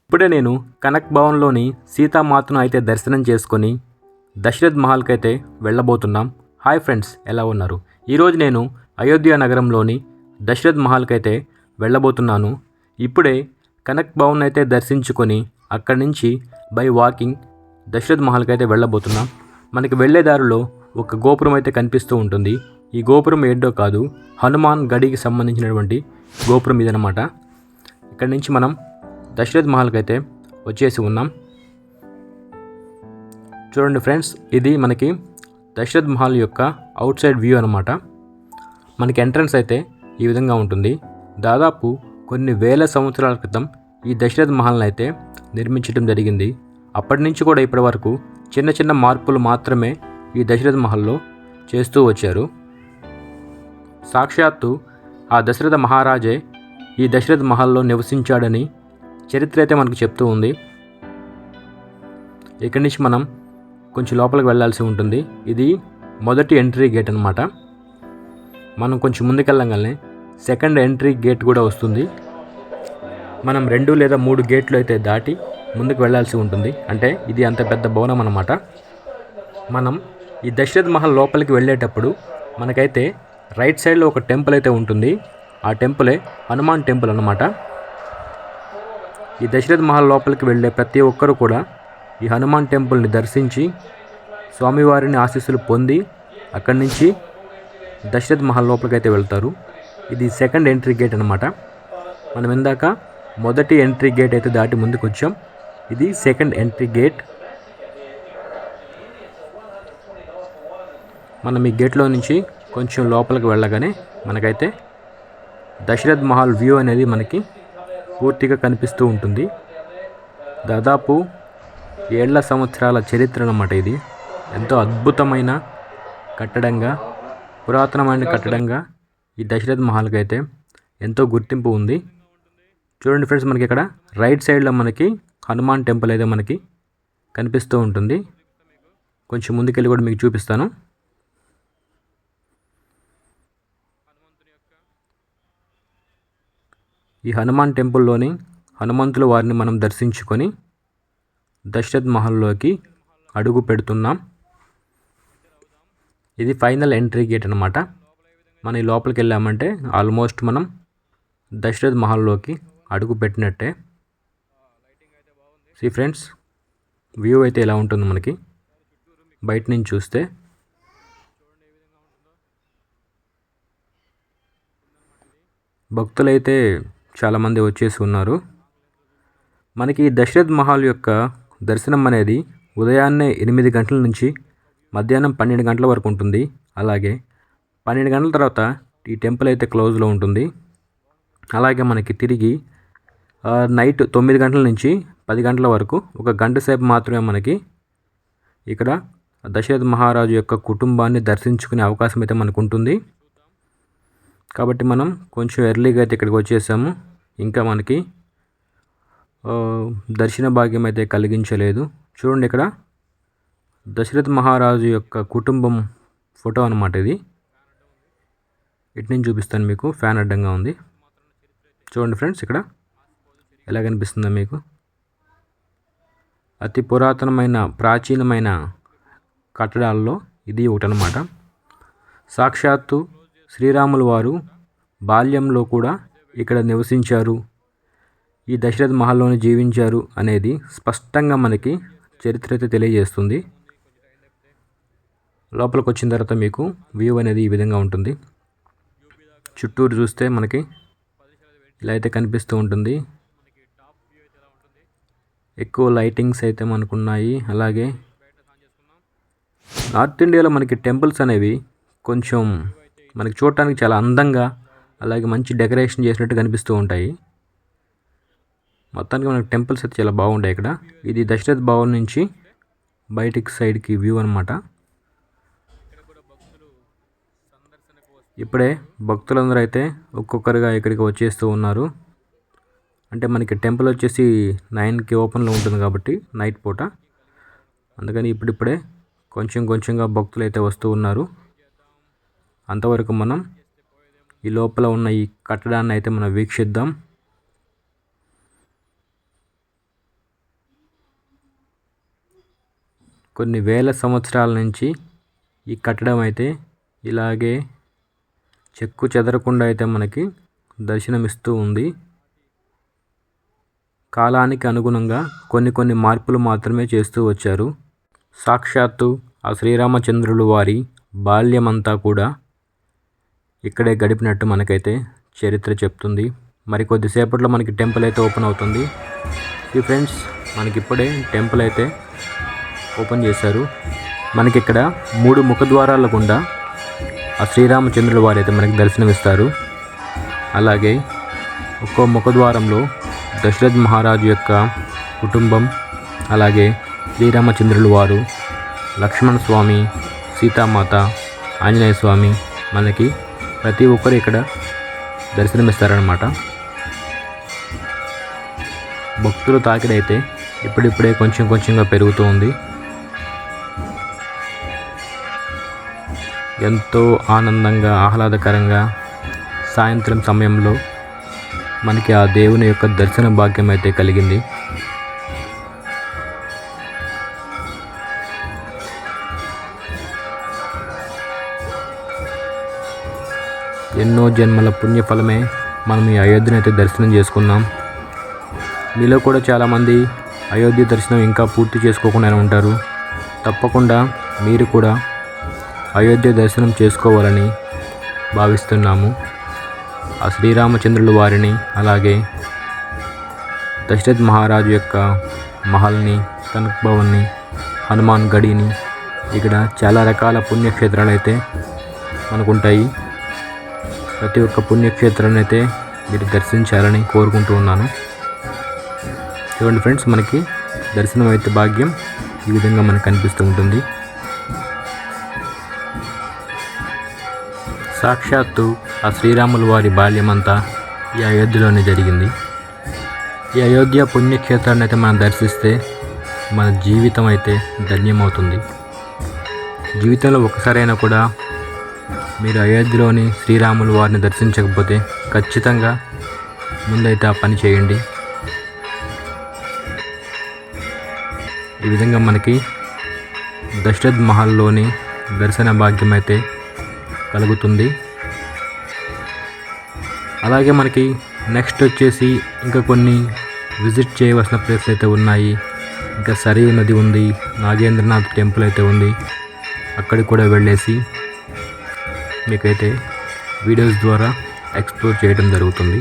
ఇప్పుడే నేను కనక్ భవన్లోని సీతామాతను అయితే దర్శనం చేసుకొని దశరథ్ మహల్కి అయితే వెళ్ళబోతున్నాం. హాయ్ ఫ్రెండ్స్, ఎలా ఉన్నారు? ఈరోజు నేను అయోధ్య నగరంలోని దశరథ్ మహల్కి అయితే వెళ్ళబోతున్నాను. ఇప్పుడే కనక్ భవన్ అయితే దర్శించుకొని అక్కడి నుంచి బై వాకింగ్ దశరథ్ మహల్కి అయితే వెళ్ళబోతున్నాం. మనకి వెళ్ళే దారిలో ఒక గోపురం అయితే కనిపిస్తూ ఉంటుంది. ఈ గోపురం ఏంటో కాదు, హనుమాన్ గడికి సంబంధించినటువంటి గోపురం ఇదనమాట. ఇక్కడి నుంచి మనం దశరథ్ మహల్కి అయితే వచ్చేసి ఉన్నాం. చూడండి ఫ్రెండ్స్, ఇది మనకి దశరథ్ మహల్ యొక్క అవుట్ సైడ్ వ్యూ అనమాట. మనకి ఎంట్రన్స్ అయితే ఈ విధంగా ఉంటుంది. దాదాపు కొన్ని వేల సంవత్సరాల క్రితం ఈ దశరథ్ మహల్ని అయితే నిర్మించడం జరిగింది. అప్పటి నుంచి కూడా ఇప్పటి వరకు చిన్న చిన్న మార్పులు మాత్రమే ఈ దశరథ్ మహల్లో చేస్తూ వచ్చారు. సాక్షాత్తు ఆ దశరథ మహారాజే ఈ దశరథ్ మహల్లో నివసించాడని చరిత్ర అయితే మనకు చెప్తూ ఉంది. ఇక్కడి నుంచి మనం కొంచెం లోపలికి వెళ్ళాల్సి ఉంటుంది. ఇది మొదటి ఎంట్రీ గేట్ అనమాట. మనం కొంచెం ముందుకెళ్ళగానే సెకండ్ ఎంట్రీ గేట్ కూడా వస్తుంది. మనం 2 లేదా 3 గేట్లు అయితే దాటి ముందుకు వెళ్ళాల్సి ఉంటుంది. అంటే ఇది అంత పెద్ద భవనం అనమాట. మనం ఈ దశరథ్ మహల్ లోపలికి వెళ్ళేటప్పుడు మనకైతే రైట్ సైడ్లో ఒక టెంపుల్ అయితే ఉంటుంది. ఆ టెంపులే హనుమాన్ టెంపుల్ అనమాట. ఈ దశరథ్ మహల్ లోపలికి వెళ్ళే ప్రతి ఒక్కరూ కూడా ఈ హనుమాన్ టెంపుల్ని దర్శించి స్వామివారిని ఆశీస్సులు పొంది అక్కడి నుంచి దశరథ్ మహల్ లోపలికి అయితే వెళ్తారు. ఇది సెకండ్ ఎంట్రీ గేట్ అనమాట. మనం ఇందాక మొదటి ఎంట్రీ గేట్ అయితే దాటి ముందుకు వచ్చాం. ఇది సెకండ్ ఎంట్రీ గేట్. మనం ఈ గేట్లో నుంచి కొంచెం లోపలికి వెళ్ళగానే మనకైతే దశరథ్ మహల్ వ్యూ అనేది మనకి పూర్తిగా కనిపిస్తూ ఉంటుంది. దాదాపు ఏళ్ల సంవత్సరాల చరిత్ర అన్నమాట. ఇది ఎంతో అద్భుతమైన కట్టడంగా, పురాతనమైన కట్టడంగా ఈ దశరథ్ మహల్కి అయితే ఎంతో గుర్తింపు ఉంది. చూడండి ఫ్రెండ్స్, మనకి ఇక్కడ రైట్ సైడ్లో మనకి హనుమాన్ టెంపుల్ అయితే మనకి కనిపిస్తూ ఉంటుంది. కొంచెం ముందుకెళ్ళి కూడా మీకు చూపిస్తాను. ఈ హనుమాన్ టెంపుల్లోని హనుమంతుల వారిని మనం దర్శించుకొని దశరథ్ మహల్లోకి అడుగు పెడుతున్నాం. ఇది ఫైనల్ ఎంట్రీ గేట్ అనమాట. మనం ఈ లోపలికి వెళ్ళామంటే ఆల్మోస్ట్ మనం దశరథ్ మహల్లోకి అడుగు పెట్టినట్టే. సీ ఫ్రెండ్స్, వ్యూ అయితే ఇలా ఉంటుంది మనకి బయట నుంచి చూస్తే. భక్తులైతే చాలామంది వచ్చేసి ఉన్నారు. మనకి దశరథ్ మహల్ యొక్క దర్శనం అనేది ఉదయాన్నే 8 గంటల నుంచి మధ్యాహ్నం 12 గంటల వరకు ఉంటుంది. అలాగే 12 గంటల తర్వాత ఈ టెంపుల్ అయితే క్లోజ్లో ఉంటుంది. అలాగే మనకి తిరిగి నైట్ 9 గంటల నుంచి 10 గంటల వరకు ఒక గంట సేపు మాత్రమే మనకి ఇక్కడ దశరథ్ మహారాజు యొక్క కుటుంబాన్ని దర్శించుకునే అవకాశం అయితే మనకు ఉంటుంది. కాబట్టి మనం కొంచెం ఎర్లీగా అయితే ఇక్కడికి వచ్చేసాము. ఇంకా మనకి దర్శన భాగ్యం అయితే కలిగించలేదు. చూడండి, ఇక్కడ దశరథ్ మహారాజు యొక్క కుటుంబం ఫోటో అనమాట ఇది. ఇటు నుంచి చూపిస్తాను మీకు. ఫ్యాన్ అడ్డంగా ఉంది. చూడండి ఫ్రెండ్స్, ఇక్కడ ఎలా కనిపిస్తుందో మీకు. అతి పురాతనమైన ప్రాచీనమైన కట్టడాల్లో ఇది ఒకటనమాట. సాక్షాత్తు శ్రీరాములు వారు బాల్యంలో కూడా ఇక్కడ నివసించారు, ఈ దశరథ్ మహల్లోనే జీవించారు అనేది స్పష్టంగా మనకి చరిత్ర అయితే తెలియజేస్తుంది. లోపలికి వచ్చిన తర్వాత మీకు వ్యూ అనేది ఈ విధంగా ఉంటుంది. చుట్టూరు చూస్తే మనకి ఇలా అయితే కనిపిస్తూ ఉంటుంది. ఎక్కువ లైటింగ్స్ అయితే మనకున్నాయి. అలాగే నార్త్ ఇండియాలో మనకి టెంపుల్స్ అనేవి కొంచెం మనకి చూడటానికి చాలా అందంగా, అలాగే మంచి డెకరేషన్ చేసినట్టు కనిపిస్తూ ఉంటాయి. మొత్తానికి మనకి టెంపుల్స్ అయితే చాలా బాగుంటాయి ఇక్కడ. ఇది దశరథ్ భవన్ నుంచి బయటికి సైడ్కి వ్యూ అనమాట. ఇప్పుడే భక్తులందరూ అయితే ఒక్కొక్కరుగా ఇక్కడికి వచ్చేస్తూ ఉన్నారు. అంటే మనకి టెంపుల్ వచ్చేసి 9కి ఓపెన్లో ఉంటుంది కాబట్టి నైట్ పూట. అందుకని ఇప్పుడిప్పుడే కొంచెం కొంచెంగా భక్తులు అయితే వస్తూ ఉన్నారు. అంతవరకు మనం ఈ లోపల ఉన్న ఈ కట్టడాన్ని అయితే మనం వీక్షిద్దాం. కొన్ని వేల సంవత్సరాల నుంచి ఈ కట్టడం అయితే ఇలాగే చెక్కు చెదరకుండా అయితే మనకి దర్శనమిస్తూ ఉంది. కాలానికి అనుగుణంగా కొన్ని మార్పులు మాత్రమే చేస్తూ వచ్చారు. సాక్షాత్తు ఆ శ్రీరామచంద్రులు వారి బాల్యమంతా కూడా ఇక్కడే గడిపినట్టు మనకైతే చరిత్ర చెప్తుంది. మరి కొద్దిసేపట్లో మనకి టెంపుల్ అయితే ఓపెన్ అవుతుంది. ఈ ఫ్రెండ్స్, మనకి ఇప్పుడే టెంపుల్ అయితే ఓపెన్ చేశారు. మనకి ఇక్కడ 3 ముఖద్వారాల గుండా ఆ శ్రీరామచంద్రుల వారు అయితే మనకి దర్శనమిస్తారు. అలాగే ఒక్కో ముఖద్వారంలో దశరథ్ మహారాజు యొక్క కుటుంబం, అలాగే శ్రీరామచంద్రుల వారు, లక్ష్మణ స్వామి, సీతామాత, ఆంజనేయ స్వామి మనకి ప్రతి ఒక్కరు ఇక్కడ దర్శనమిస్తారనమాట. భక్తుల తాకిడైతే ఇప్పుడిప్పుడే కొంచెంగా పెరుగుతూ ఉంది. ఎంతో ఆనందంగా, ఆహ్లాదకరంగా సాయంత్రం సమయంలో మనకి ఆ దేవుని యొక్క దర్శన భాగ్యం అయితే కలిగింది. ఎన్నో జన్మల పుణ్యఫలమే మనం ఈ అయోధ్యను అయితే దర్శనం చేసుకున్నాం. మీలో కూడా చాలామంది అయోధ్య దర్శనం ఇంకా పూర్తి చేసుకోకుండానే ఉంటారు. తప్పకుండా మీరు కూడా అయోధ్య దర్శనం చేసుకోవాలని భావిస్తున్నాము. ఆ శ్రీరామచంద్రుల వారిని, అలాగే దశరథ్ మహారాజు యొక్క మహల్ని, కనక్ భవన్ని, హనుమాన్ గడిని, ఇక్కడ చాలా రకాల పుణ్యక్షేత్రాలు అయితే మనకుంటాయి. ప్రతి ఒక్క పుణ్యక్షేత్రాన్ని అయితే మీరు దర్శించాలని కోరుకుంటూ ఉన్నాను. చూడండి ఫ్రెండ్స్, మనకి దర్శనం అయితే భాగ్యం ఈ విధంగా మనకు కనిపిస్తూ ఉంటుంది. సాక్షాత్తు ఆ శ్రీరాముల వారి బాల్యమంతా ఈ అయోధ్యలోనే జరిగింది. ఈ అయోధ్య పుణ్యక్షేత్రాన్ని అయితే మనం దర్శిస్తే మన జీవితం అయితే ధన్యమవుతుంది. జీవితంలో ఒకసారైనా కూడా మీరు అయోధ్యలోని శ్రీరాముల వారిని దర్శించకపోతే ఖచ్చితంగా ముందైతే ఆ పని చేయండి. ఈ విధంగా మనకి దశరథ్ మహల్లోని దర్శన భాగ్యం అయితే కలుగుతుంది. అలాగే మనకి నెక్స్ట్ వచ్చేసి ఇంకా కొన్ని విజిట్ చేయవలసిన ప్లేస్లు అయితే ఉన్నాయి. ఇంకా సరియు నది ఉంది, నాగేంద్రనాథ్ టెంపుల్ అయితే ఉంది. అక్కడికి కూడా వెళ్ళేసి మీకైతే వీడియోస్ ద్వారా ఎక్స్ప్లోర్ చేయడం జరుగుతుంది.